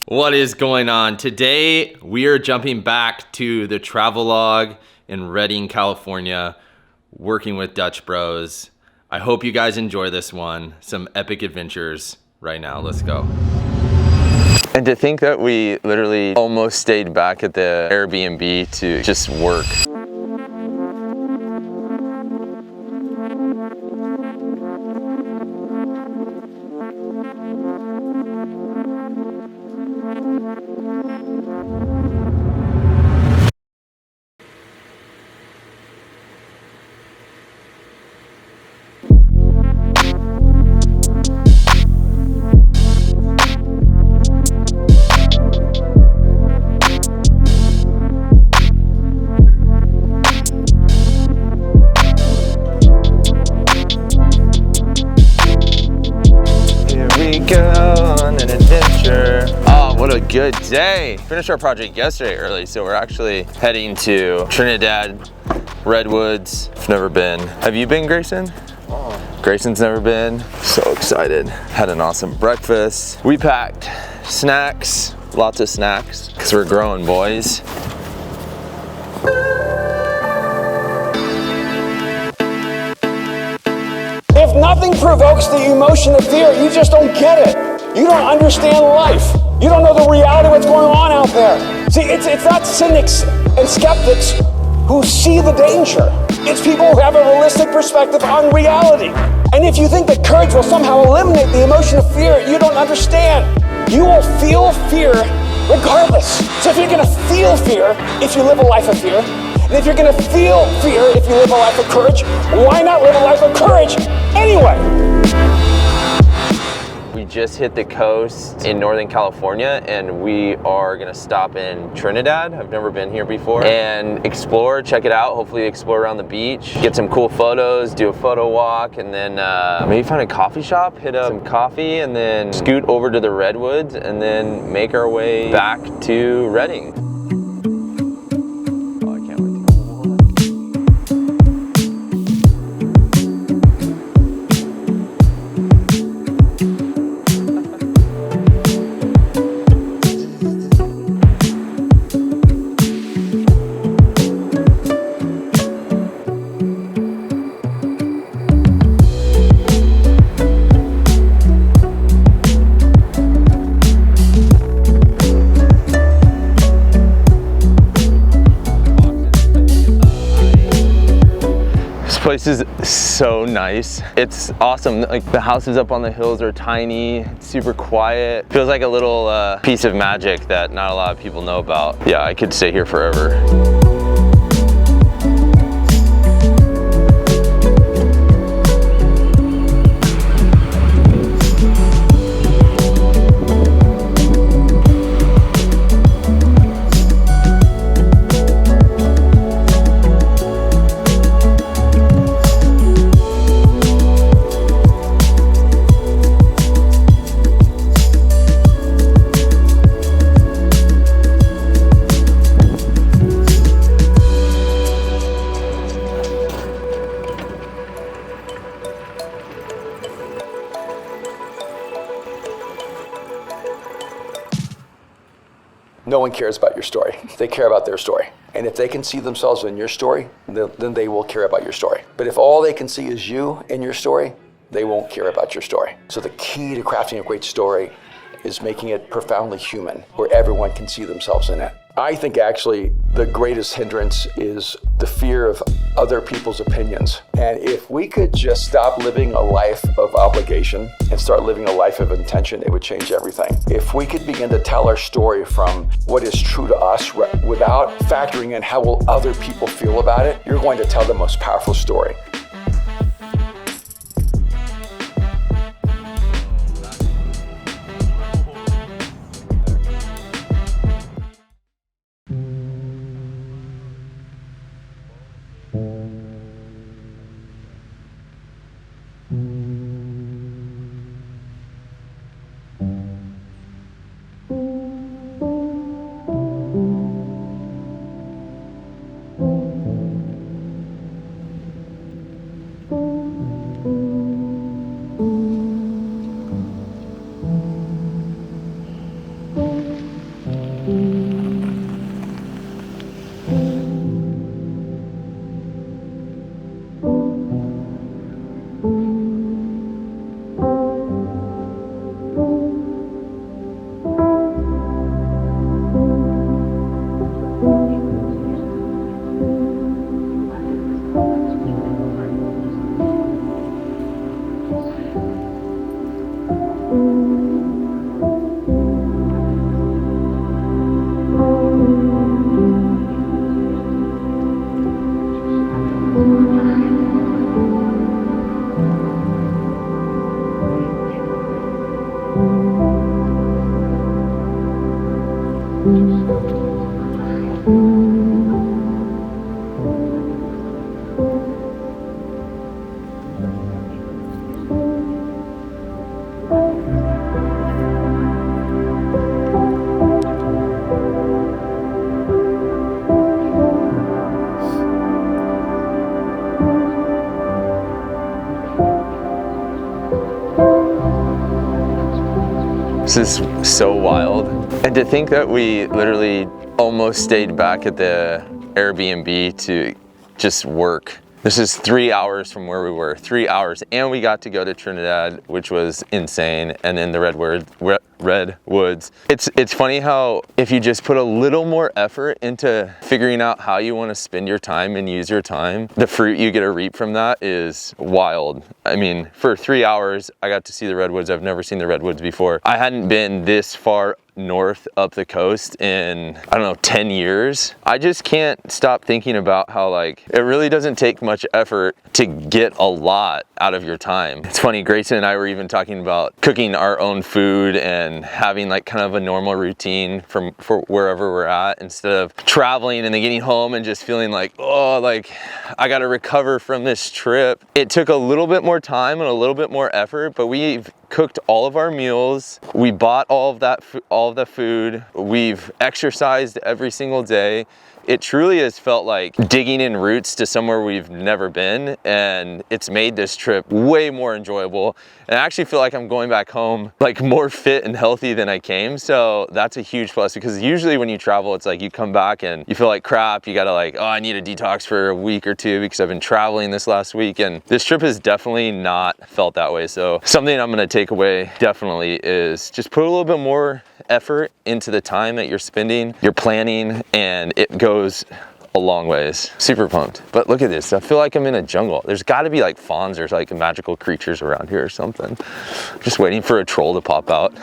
What is going on? Today we are jumping back to the Travelogue in Redding, California, working with Dutch Bros. I hope you guys enjoy this one. Some epic adventures right now. Let's go. And to think that we literally almost stayed back at the Airbnb to just work. What a good day. Finished our project yesterday early, so we're actually heading to Trinidad, Redwoods. I've never been. Have you been, Grayson? Oh. Grayson's never been. So excited. Had an awesome breakfast. We packed snacks, lots of snacks, because we're growing, boys. If nothing provokes the emotion of fear, you just don't get it. You don't understand life. You don't know the reality of what's going on out there. See, it's not cynics and skeptics who see the danger. It's people who have a realistic perspective on reality. And if you think that courage will somehow eliminate the emotion of fear, you don't understand. You will feel fear regardless. So if you're gonna feel fear if you live a life of fear, and if you're gonna feel fear if you live a life of courage, why not live a life of courage anyway? We just hit the coast in Northern California and we are gonna stop in Trinidad. I've never been here before. And explore, check it out. Hopefully explore around the beach, get some cool photos, do a photo walk, and then maybe find a coffee shop, hit up some coffee, and then scoot over to the Redwoods and then make our way back to Redding. This is so nice. It's awesome. Like, the houses up on the hills are tiny, it's super quiet. Feels like a little piece of magic that not a lot of people know about. Yeah, I could stay here forever. No one cares about your story. They care about their story. And if they can see themselves in your story, then they will care about your story. But if all they can see is you in your story, they won't care about your story. So the key to crafting a great story is making it profoundly human, where everyone can see themselves in it. I think actually the greatest hindrance is the fear of other people's opinions. And if we could just stop living a life of obligation and start living a life of intention, it would change everything. If we could begin to tell our story from what is true to us without factoring in how will other people feel about it, you're going to tell the most powerful story. This is so wild. And to think that we literally almost stayed back at the Airbnb to just work. This is 3 hours from where we were, 3 hours. And we got to go to Trinidad, which was insane. And then the Redwoods. It's funny how if you just put a little more effort into figuring out how you want to spend your time and use your time, the fruit you get to reap from that is wild. I mean, for 3 hours, I got to see the Redwoods. I've never seen the Redwoods before. I hadn't been this far north up the coast in, I don't know, 10 years. I just can't stop thinking about how like it really doesn't take much effort to get a lot out of your time. It's funny, Grayson and I were even talking about cooking our own food and having like kind of a normal routine for wherever we're at, instead of traveling and then getting home and just feeling like, oh, like I got to recover from this trip. It took a little bit more time and a little bit more effort, but we've cooked all of our meals. We bought all of the food. We've exercised every single day. It truly has felt like digging in roots to somewhere we've never been, and it's made this trip way more enjoyable. And I actually feel like I'm going back home like more fit and healthy than I came. So that's a huge plus, because usually when you travel, it's like you come back and you feel like crap. You gotta like, oh, I need a detox for a week or two because I've been traveling this last week. And this trip has definitely not felt that way. So something I'm gonna take away definitely is just put a little bit more effort into the time that you're spending, you're planning, and it goes a long ways. Super pumped. But look at this, I feel like I'm in a jungle. There's gotta be like fawns or like magical creatures around here or something. Just waiting for a troll to pop out.